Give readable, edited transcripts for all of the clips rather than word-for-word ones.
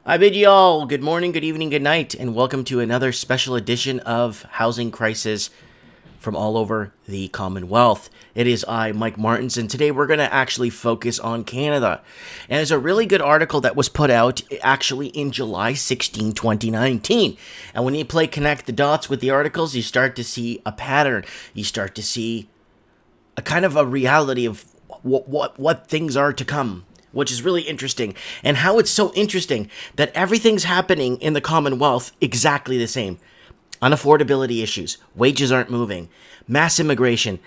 I bid you all good morning, good evening, good night, and welcome to another special edition of Housing Crisis from all over the Commonwealth. It is I, Mike Martins, and today we're going to actually focus on Canada. And there's a really good article that was put out actually in July 16, 2019. And when you connect the dots with the articles, you start to see a pattern. You start to see a kind of a reality of what things are to come, which is really interesting, and how it's so interesting that everything's happening in the Commonwealth exactly the same. Unaffordability issues, wages aren't moving, mass immigration,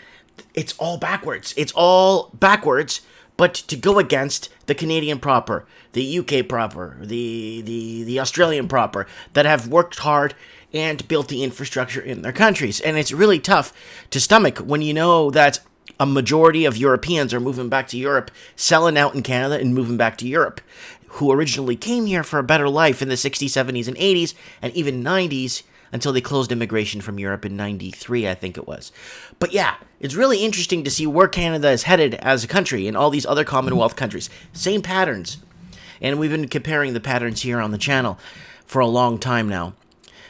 it's all backwards. It's all backwards, but to go against the Canadian proper, the UK proper, the Australian proper, that have worked hard and built the infrastructure in their countries. And it's really tough to stomach when you know that a majority of Europeans are moving back to Europe, selling out in Canada and moving back to Europe, who originally came here for a better life in the 60s, 70s, and 80s, and even 90s, until they closed immigration from Europe in 93, I think it was. But yeah, it's really interesting to see where Canada is headed as a country and all these other Commonwealth countries. Same patterns. And we've been comparing the patterns here on the channel for a long time now.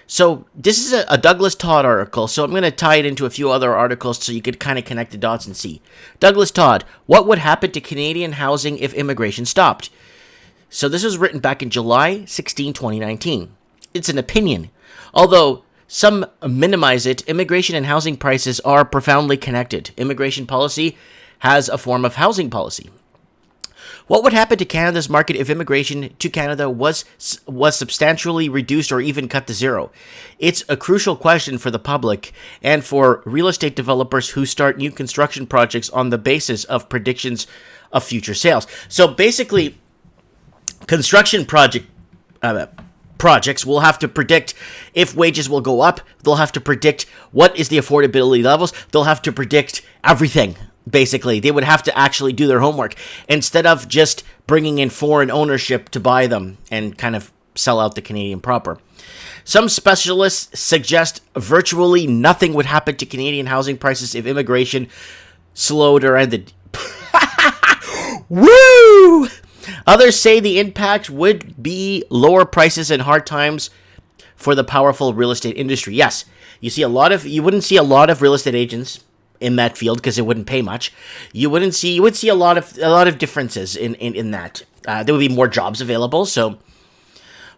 So this is a Douglas Todd article, so I'm going to tie it into a few other articles so you could kind of connect the dots and see. Douglas Todd, what would happen to Canadian housing if immigration stopped? So this was written back in July 16, 2019. It's an opinion. Although some minimize it, immigration and housing prices are profoundly connected. Immigration policy has a form of housing policy. What would happen to Canada's market if immigration to Canada was substantially reduced or even cut to zero? It's a crucial question for the public and for real estate developers who start new construction projects on the basis of predictions of future sales. So basically, construction projects will have to predict if wages will go up. They'll have to predict what is the affordability levels. They'll have to predict everything. Basically, they would have to actually do their homework instead of just bringing in foreign ownership to buy them and kind of sell out the Canadian proper. Some specialists suggest virtually nothing would happen to Canadian housing prices if immigration slowed or ended. Woo! Others say the impact would be lower prices and hard times for the powerful real estate industry. Yes, you wouldn't see a lot of real estate agents in that field because it wouldn't pay much. You would see a lot of differences in that. There would be more jobs available. So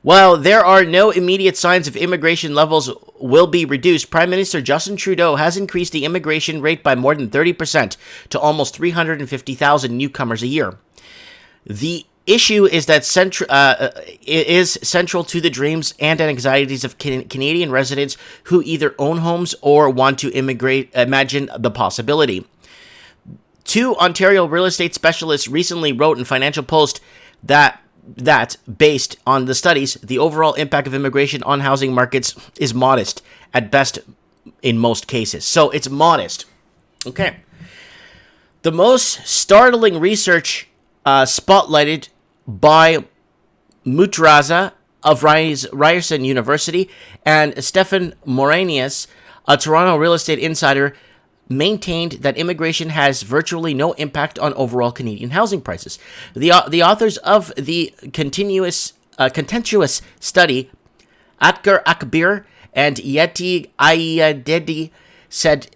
while there are no immediate signs of immigration levels will be reduced, Prime Minister Justin Trudeau has increased the immigration rate by more than 30% to almost 350,000 newcomers a year. The issue is that is central to the dreams and anxieties of Canadian residents who either own homes or want to imagine the possibility. Two Ontario real estate specialists recently wrote in Financial Post that based on the studies, the overall impact of immigration on housing markets is modest at best in most cases. So it's modest. Okay. The most startling research spotlighted by Mutraza of Ryerson University and Stefan Moranius, a Toronto real estate insider, maintained that immigration has virtually no impact on overall Canadian housing prices. The authors of the contentious study, Atker Akbir and Yeti Ayadedi, said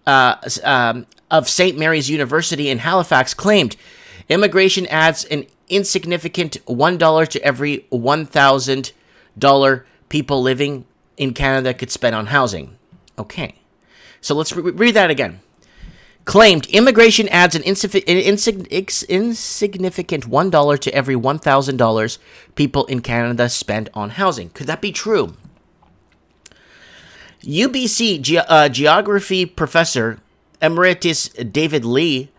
of St. Mary's University in Halifax, claimed immigration adds an insignificant $1 to every $1,000 people living in Canada could spend on housing. Okay, so let's read that again. Claimed immigration adds an insignificant $1 to every $1,000 people in Canada spend on housing. Could that be true? UBC geography professor Emeritus David Lay,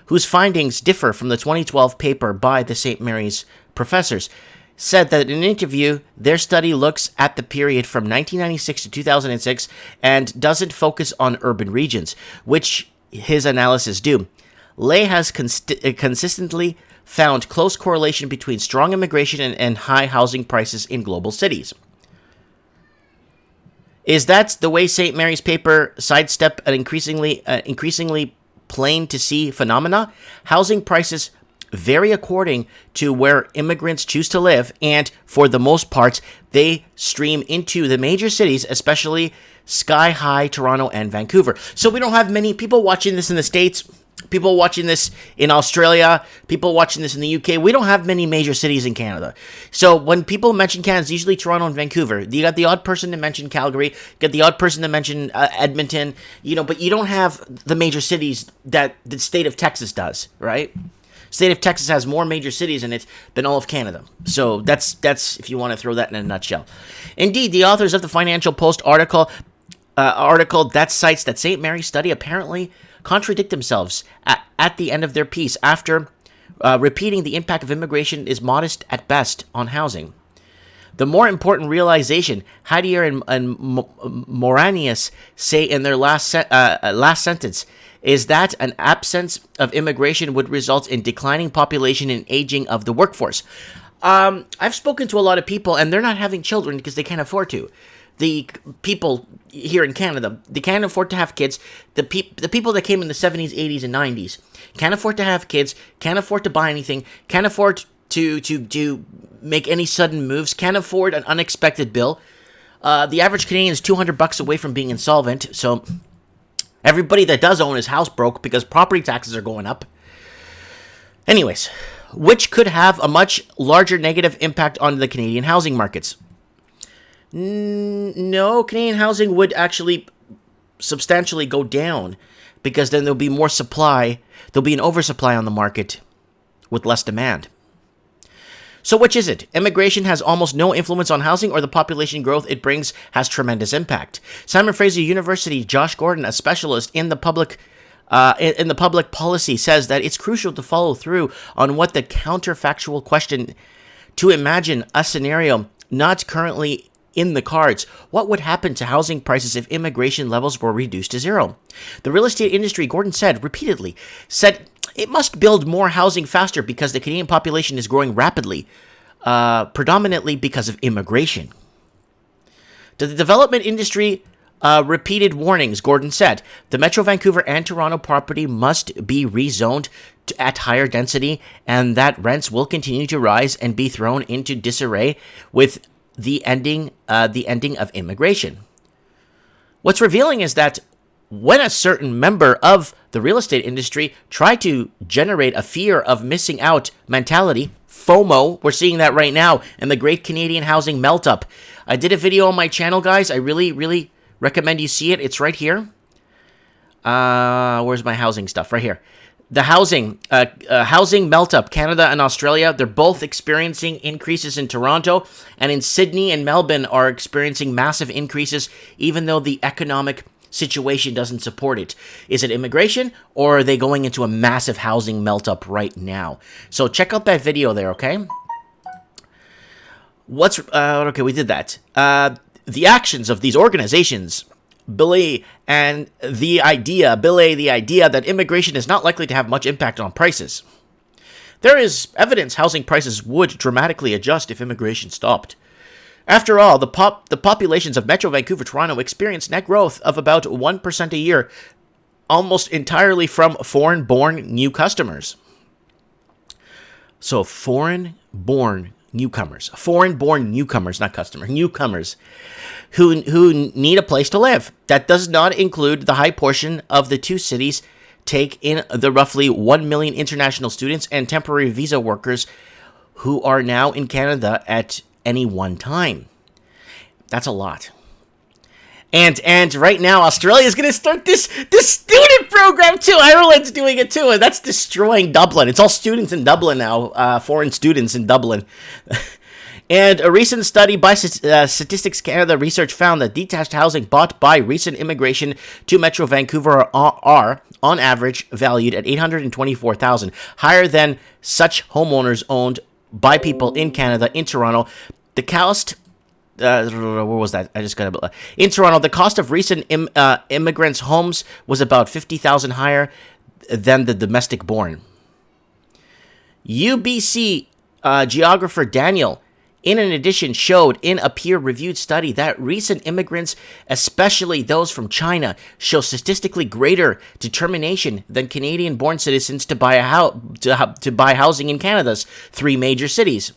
whose findings differ from the 2012 paper by the St. Mary's professors, said that in an interview, their study looks at the period from 1996 to 2006 and doesn't focus on urban regions, which his analysis do. Lay has consistently found close correlation between strong immigration and high housing prices in global cities. Is that the way St. Mary's paper sidestep an increasingly plain to see phenomena? Housing prices vary according to where immigrants choose to live, and for the most part, they stream into the major cities, especially Sky High, Toronto, and Vancouver. So we don't have many people watching this in the States, people watching this in Australia, people watching this in the UK. We don't have many major cities in Canada. So when people mention Canada, it's usually Toronto and Vancouver. You got the odd person to mention Calgary, you got the odd person to mention Edmonton, but you don't have the major cities that the state of Texas does, right? State of Texas has more major cities in it than all of Canada. So that's if you want to throw that in a nutshell. Indeed, the authors of the Financial Post article that cites that St. Mary's study apparently contradict themselves at the end of their piece after repeating the impact of immigration is modest at best on housing. The more important realization, Hadier and Moranius say in their last sentence, is that an absence of immigration would result in declining population and aging of the workforce. I've spoken to a lot of people, and they're not having children because they can't afford to. The people here in Canada, they can't afford to have kids. The people that came in the 70s, 80s, and 90s can't afford to have kids, can't afford to buy anything, can't afford to make any sudden moves, can't afford an unexpected bill. The average Canadian is $200 away from being insolvent, so everybody that does own is house broke because property taxes are going up. Anyways, which could have a much larger negative impact on the Canadian housing markets. No, Canadian housing would actually substantially go down because then there'll be more supply. There'll be an oversupply on the market with less demand. So which is it? Immigration has almost no influence on housing, or the population growth it brings has tremendous impact. Simon Fraser University, Josh Gordon, a specialist in the public policy, says that it's crucial to follow through on what the counterfactual question to imagine a scenario not currently in the cards. What would happen to housing prices if immigration levels were reduced to zero? The real estate industry, Gordon said repeatedly, it must build more housing faster because the Canadian population is growing rapidly, predominantly because of immigration. To the development industry, repeated warnings, Gordon said, the Metro Vancouver and Toronto property must be rezoned at higher density, and that rents will continue to rise and be thrown into disarray with the ending of immigration. What's revealing is that when a certain member of the real estate industry try to generate a fear of missing out mentality, FOMO, we're seeing that right now in the Great Canadian Housing Melt-Up. I did a video on my channel, guys. I really, really recommend you see it. It's right here. Where's my housing stuff? Right here. The housing melt-up, Canada and Australia, they're both experiencing increases in Toronto, and in Sydney and Melbourne are experiencing massive increases, even though the economic situation doesn't support it. Is it immigration, or are they going into a massive housing melt-up right now? So check out that video there, okay? Okay, we did that. The actions of these organizations belay the idea that immigration is not likely to have much impact on prices. There is evidence housing prices would dramatically adjust if immigration stopped. After all, the populations of Metro Vancouver, Toronto experience net growth of about 1% a year, almost entirely from foreign-born new customers. So foreign-born newcomers, not customers, newcomers who need a place to live. That does not include the high portion of the two cities take in the roughly 1 million international students and temporary visa workers who are now in Canada at any one time. That's a lot. And right now, Australia is going to start this student program too. Ireland's doing it too, and that's destroying Dublin. It's all students in Dublin now, foreign students in Dublin. And a recent study by Statistics Canada Research found that detached housing bought by recent immigration to Metro Vancouver are on average, valued at $824,000, higher than such homeowners owned by people in Canada. In Toronto, the cost... where was that? I just got a... In Toronto, the cost of recent immigrants' homes was about $50,000 higher than the domestic-born. UBC geographer Daniel in an addition showed in a peer-reviewed study that recent immigrants, especially those from China, show statistically greater determination than Canadian-born citizens to buy housing in Canada's 3 major cities.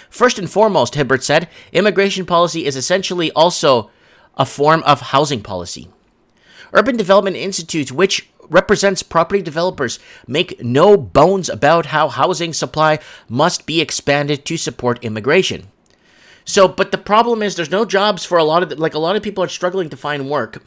First and foremost, Hibbert said, immigration policy is essentially also a form of housing policy. Urban Development Institute, which represents property developers, make no bones about how housing supply must be expanded to support immigration. So, but the problem is there's no jobs for a lot of people are struggling to find work.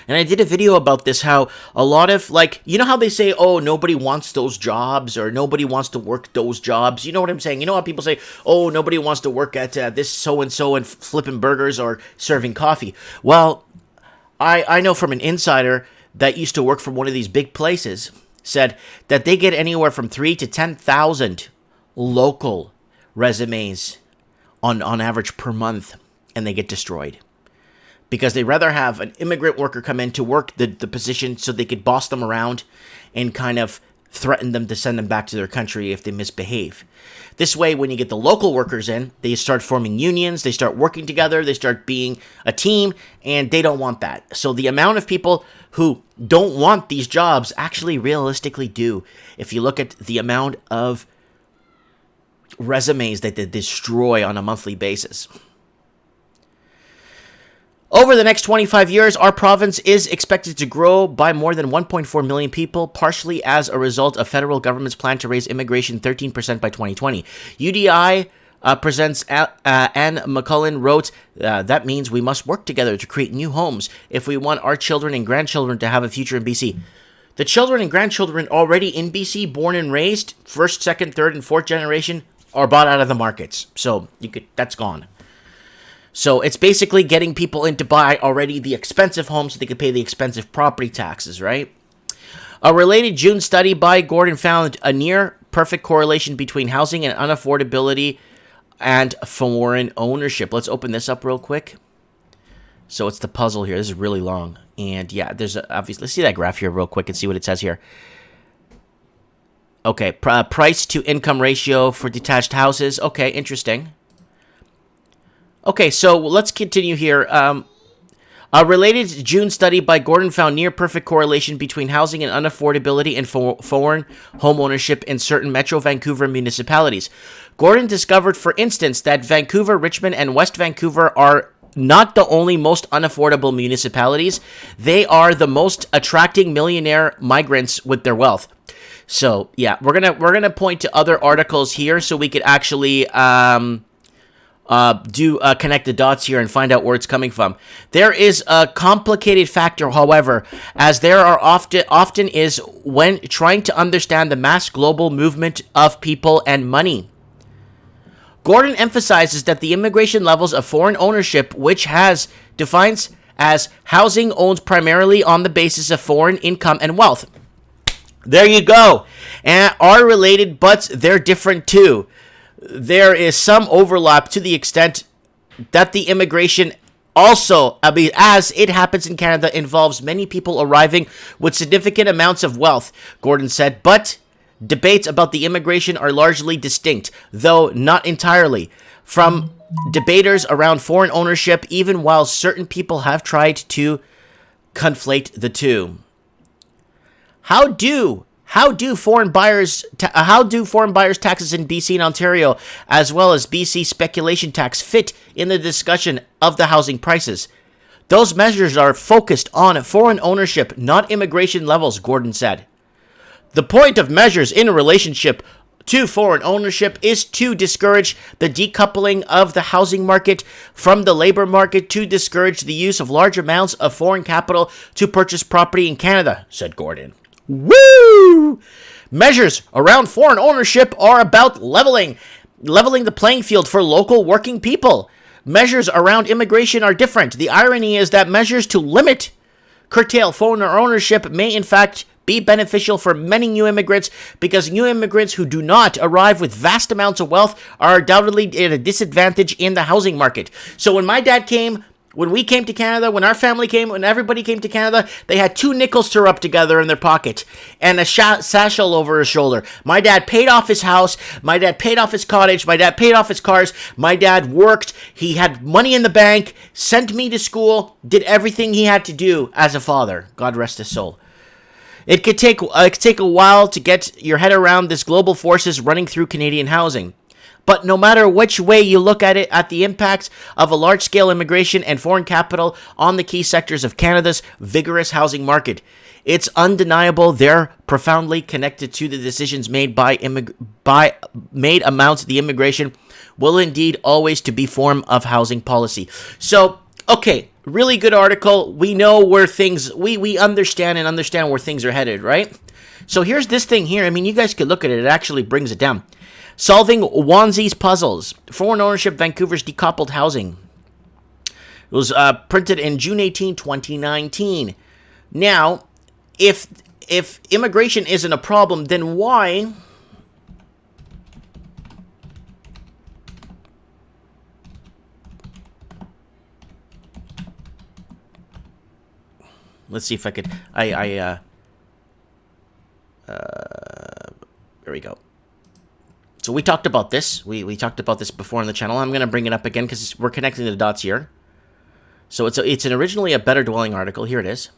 And I did a video about this, how a lot of, you know how they say, oh, nobody wants those jobs, or nobody wants to work those jobs. You know what I'm saying? You know how people say, oh, nobody wants to work at this so-and-so and flipping burgers or serving coffee. Well, I know from an insider that used to work for one of these big places, said that they get anywhere from 3,000 to 10,000 local resumes on average per month, and they get destroyed. Because they'd rather have an immigrant worker come in to work the position so they could boss them around and kind of threaten them to send them back to their country if they misbehave. This way, when you get the local workers in, they start forming unions, they start working together, they start being a team, and they don't want that. So the amount of people who don't want these jobs actually realistically do. If you look at the amount of resumes that they destroy on a monthly basis. Over the next 25 years, our province is expected to grow by more than 1.4 million people, partially as a result of federal government's plan to raise immigration 13% by 2020. UDI presents Anne McCullen wrote, that means we must work together to create new homes if we want our children and grandchildren to have a future in BC. The children and grandchildren already in BC, born and raised, first, second, third, and fourth generation, are bought out of the markets. So that's gone. So it's basically getting people in to buy already the expensive homes so they can pay the expensive property taxes, right? A related June study by Gordon found a near perfect correlation between housing and unaffordability and foreign ownership. Let's open this up real quick. So it's the puzzle here. This is really long. And yeah, there's obviously, let's see that graph here real quick and see what it says here. Okay, price to income ratio for detached houses. Okay, interesting. Okay, so let's continue here. A related June study by Gordon found near-perfect correlation between housing and unaffordability and foreign homeownership in certain Metro Vancouver municipalities. Gordon discovered, for instance, that Vancouver, Richmond, and West Vancouver are not the only most unaffordable municipalities. They are the most attracting millionaire migrants with their wealth. So, yeah, we're gonna point to other articles here so we could actually connect the dots here and find out where it's coming from. There is a complicated factor, however, as there are often is when trying to understand the mass global movement of people and money. Gordon emphasizes that the immigration levels of foreign ownership, which defines as housing owned primarily on the basis of foreign income and wealth. There you go. And are related, but they're different too. There is some overlap to the extent that the immigration also, as it happens in Canada, involves many people arriving with significant amounts of wealth, Gordon said, but debates about the immigration are largely distinct, though not entirely, from debaters around foreign ownership, even while certain people have tried to conflate the two. How do foreign buyers taxes in BC and Ontario, as well as BC speculation tax, fit in the discussion of the housing prices? Those measures are focused on foreign ownership, not immigration levels, Gordon said. The point of measures in relationship to foreign ownership is to discourage the decoupling of the housing market from the labor market, to discourage the use of large amounts of foreign capital to purchase property in Canada, said Gordon. Woo! Measures around foreign ownership are about leveling the playing field for local working people. Measures around immigration are different. The irony is that measures to curtail foreign ownership may in fact be beneficial for many new immigrants, because new immigrants who do not arrive with vast amounts of wealth are undoubtedly at a disadvantage in the housing market. So when my dad came When we came to Canada, when our family came, when everybody came to Canada, they had 2 nickels to rub together in their pocket and a satchel over his shoulder. My dad paid off his house. My dad paid off his cottage. My dad paid off his cars. My dad worked. He had money in the bank, sent me to school, did everything he had to do as a father. God rest his soul. It could take a while to get your head around this global forces running through Canadian housing. But no matter which way you look at it, at the impacts of a large-scale immigration and foreign capital on the key sectors of Canada's vigorous housing market, it's undeniable they're profoundly connected to the decisions made made amounts the immigration will indeed always to be form of housing policy. So, okay, really good article. We know where things, we understand where things are headed, right? So here's this thing here. I mean, you guys could look at it. It actually brings it down. Solving Wanzi's Puzzles. Foreign Ownership, Vancouver's Decoupled Housing. It was printed in June 18, 2019. Now, if immigration isn't a problem, then why... Let's see if I could... there we go. So we talked about this. We talked about this before on the channel. I'm going to bring it up again because we're connecting the dots here. So it's originally a Better Dwelling article. Here it is.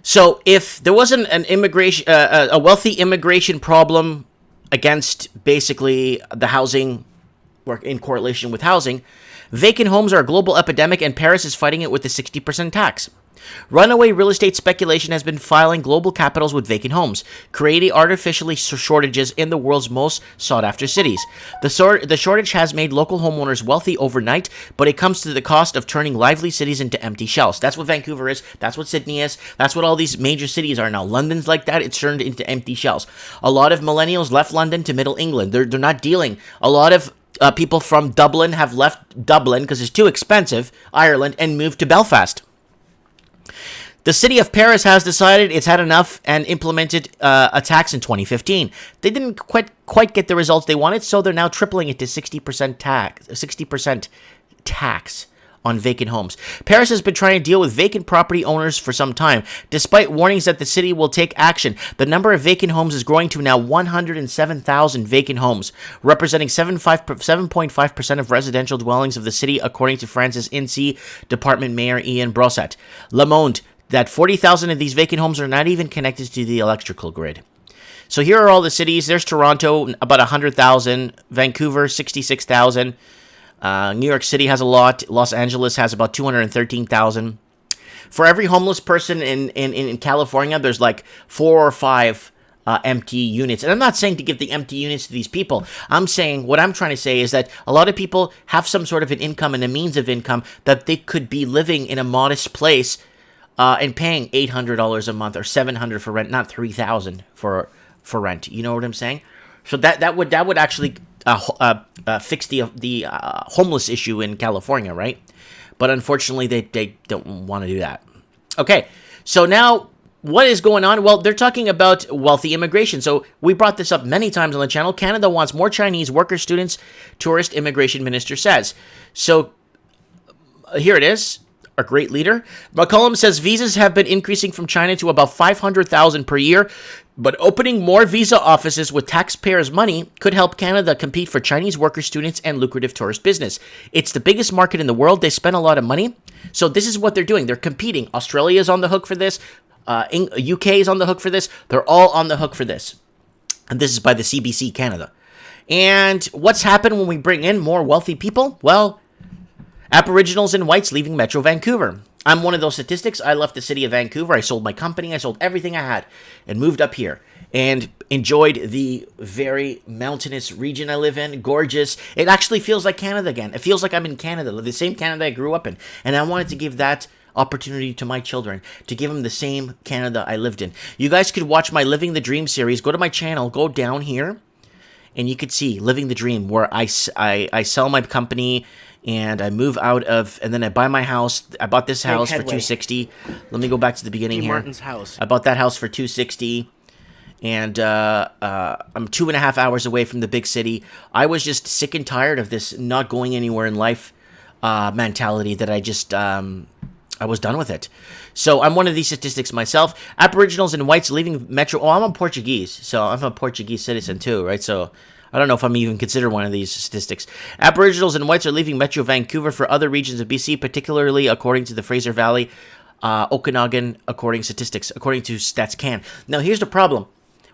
So if there wasn't an a wealthy immigration problem against basically the housing, or in correlation with housing, vacant homes are a global epidemic and Paris is fighting it with the 60% tax. Runaway real estate speculation has been filing global capitals with vacant homes, creating artificially shortages in the world's most sought-after cities. The shortage has made local homeowners wealthy overnight, but it comes to the cost of turning lively cities into empty shells. That's what Vancouver is. That's what Sydney is. That's what all these major cities are now. London's like that. It's turned into empty shells. A lot of millennials left London to Middle England. They're not dealing. A lot of people from Dublin have left Dublin because it's too expensive, Ireland, and moved to Belfast. The city of Paris has decided it's had enough and implemented a tax in 2015. They didn't quite get the results they wanted, so they're now tripling it to 60% tax on vacant homes. Paris has been trying to deal with vacant property owners for some time. Despite warnings that the city will take action, the number of vacant homes is growing to now 107,000 vacant homes, representing 7.5% of residential dwellings of the city, according to France's INSEE Department Mayor Ian Brossat. Le Monde, that 40,000 of these vacant homes are not even connected to the electrical grid. So here are all the cities. There's Toronto, about 100,000. Vancouver, 66,000. New York City has a lot. Los Angeles has about 213,000. For every homeless person in California, there's like 4 or 5 empty units. And I'm not saying to give the empty units to these people. What I'm trying to say is that a lot of people have some sort of an income and a means of income that they could be living in a modest place and paying $800 a month or $700 for rent, not $3,000 for rent. You know what I'm saying? So that would actually fix the homeless issue in California, right? But unfortunately, they don't want to do that. Okay, so now what is going on? Well, they're talking about wealthy immigration. So we brought this up many times on the channel. Canada wants more Chinese workers, students, tourist immigration minister says. So here it is. Our great leader. McCollum says visas have been increasing from China to about 500,000 per year, but opening more visa offices with taxpayers' money could help Canada compete for Chinese workers, students, and lucrative tourist business. It's the biggest market in the world. They spend a lot of money. So this is what they're doing. They're competing. Australia is on the hook for this. UK is on the hook for this. They're all on the hook for this. And this is by the CBC Canada. And what's happened when we bring in more wealthy people? Well, Aboriginals and whites leaving Metro Vancouver. I'm one of those statistics. I left the city of Vancouver. I sold my company. I sold everything I had and moved up here and enjoyed the very mountainous region I live in. Gorgeous. It actually feels like Canada again. It feels like I'm in Canada, the same Canada I grew up in. And I wanted to give that opportunity to my children, to give them the same Canada I lived in. You guys could watch my Living the Dream series. Go to my channel. Go down here. And you could see Living the Dream, where I sell my company and I move out of, and then I buy my house. I bought this house for $260. Let me go back to the beginning here. Martin's house. I bought that house for $260, and I'm 2.5 hours away from the big city. I was just sick and tired of this not going anywhere in life. mentality that I just I was done with it. So I'm one of these statistics myself. Aboriginals and whites leaving metro. Oh, I'm a Portuguese, so I'm a Portuguese citizen too, right? So I don't know if I'm even considered one of these statistics. Aboriginals and whites are leaving Metro Vancouver for other regions of BC, particularly according to the Fraser Valley, Okanagan, according to StatsCan. Now here's the problem: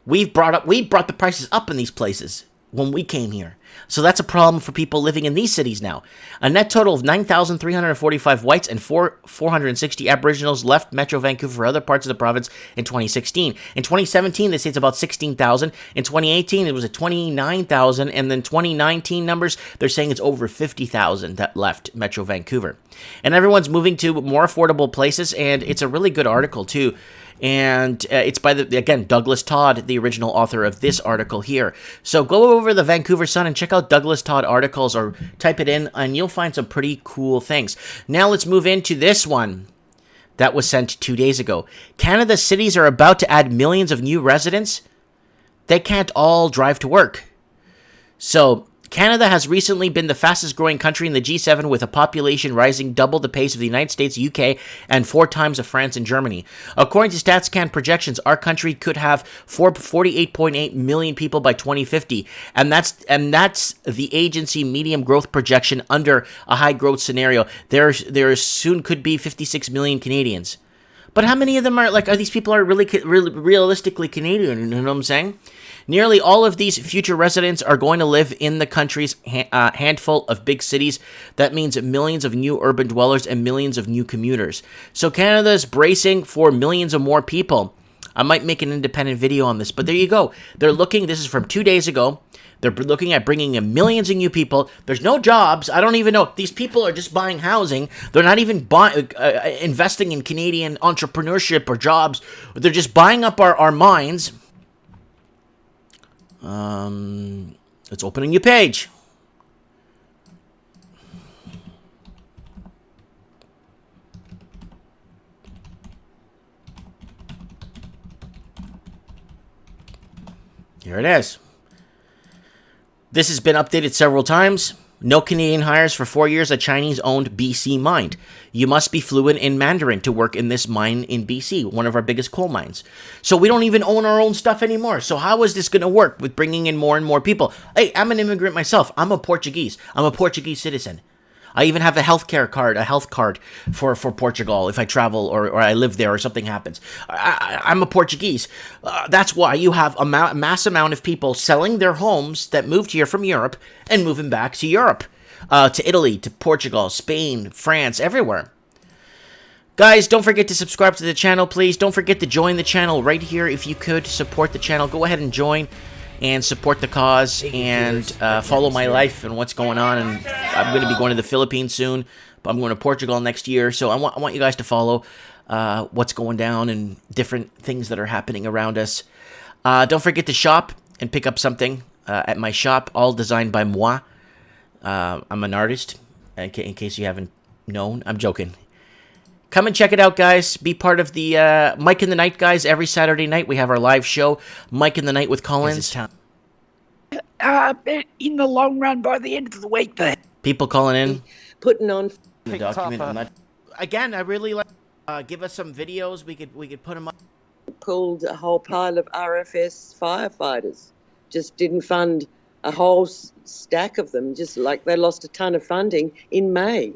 we brought the prices up in these places when we came here. So that's a problem for people living in these cities now. A net total of 9,345 whites and 460 Aboriginals left Metro Vancouver for other parts of the province in 2016. In 2017, they say it's about 16,000. In 2018, it was at 29,000. And then 2019 numbers, they're saying it's over 50,000 that left Metro Vancouver. And everyone's moving to more affordable places, and it's a really good article, too. And it's by, again, Douglas Todd, the original author of this article here. So go over the Vancouver Sun and check out Douglas Todd articles, or type it in, and you'll find some pretty cool things. Now let's move into this one that was sent 2 days ago. Canada's cities are about to add millions of new residents. They can't all drive to work. So Canada has recently been the fastest growing country in the G7, with a population rising double the pace of the United States, UK, and 4 times of France and Germany. According to StatsCan projections, our country could have 48.8 million people by 2050, and that's the agency medium growth projection under a high growth scenario. There soon could be 56 million Canadians. But how many of them are these people are really realistically Canadian? You know what I'm saying? Nearly all of these future residents are going to live in the country's handful of big cities. That means millions of new urban dwellers and millions of new commuters. So Canada's bracing for millions of more people. I might make an independent video on this, but there you go. They're looking, this is from 2 days ago, they're looking at bringing in millions of new people. There's no jobs. I don't even know. These people are just buying housing. They're not even investing in Canadian entrepreneurship or jobs. They're just buying up our minds. Let's open a new page. Here it is. This has been updated several times. No Canadian hires for 4 years at Chinese-owned BC mine. You must be fluent in Mandarin to work in this mine in BC, one of our biggest coal mines. So we don't even own our own stuff anymore. So how is this going to work with bringing in more and more people? Hey, I'm an immigrant myself. I'm a Portuguese. I'm a Portuguese citizen. I even have a health card for Portugal if I travel or I live there or something happens. I'm a Portuguese. That's why you have a mass amount of people selling their homes that moved here from Europe and moving back to Europe, to Italy, to Portugal, Spain, France, everywhere. Guys, don't forget to subscribe to the channel, please. Don't forget to join the channel right here. If you could support the channel, go ahead and join and support the cause, and follow my life and what's going on. And I'm going to be going to the Philippines soon, but I'm going to Portugal next year. So I want you guys to follow what's going down and different things that are happening around us. Don't forget to shop and pick up something at my shop, all designed by moi. I'm an artist, in case you haven't known. I'm joking. Come and check it out, guys. Be part of the Mike in the Night, guys. Every Saturday night, we have our live show, Mike in the Night with Collins. In the long run, by the end of the week, there. People calling in. Putting on The document. Again, I really like. Give us some videos. We could put them up. pulled a whole pile of RFS firefighters. Just didn't fund a whole stack of them, just like they lost a ton of funding in May.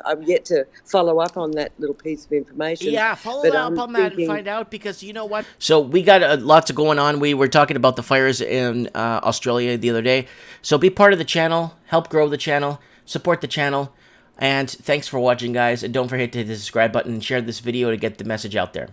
I'm yet to follow up on that little piece of information. Yeah, follow up on that and find out, because you know what? So we got lots of going on. We were talking about the fires in Australia the other day. So be part of the channel, help grow the channel, support the channel, and thanks for watching, guys. And don't forget to hit the subscribe button and share this video to get the message out there.